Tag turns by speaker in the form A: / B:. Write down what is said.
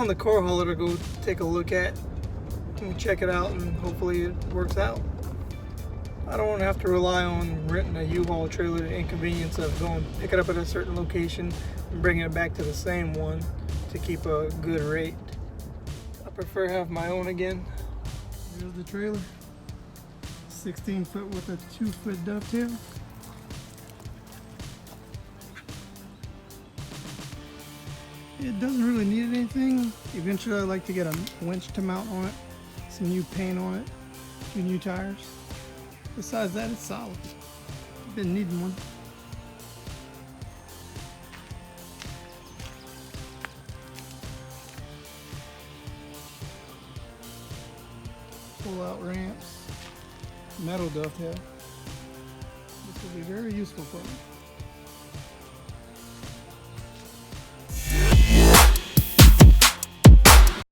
A: found the car hauler to go take a look at and check it out, and hopefully it works out. I don't want to have to rely on renting a U-Haul trailer, the inconvenience of going pick it up at a certain location and bringing it back to the same one to keep a good rate. I prefer to have my own again. Here's the trailer. 16 foot with a 2 foot dovetail. It doesn't really need anything. Eventually I'd like to get a winch to mount on it, some new paint on it, 2 new tires. Besides that, it's solid. I've been needing one. Pull out ramps, metal dovetail. This will be very useful for me.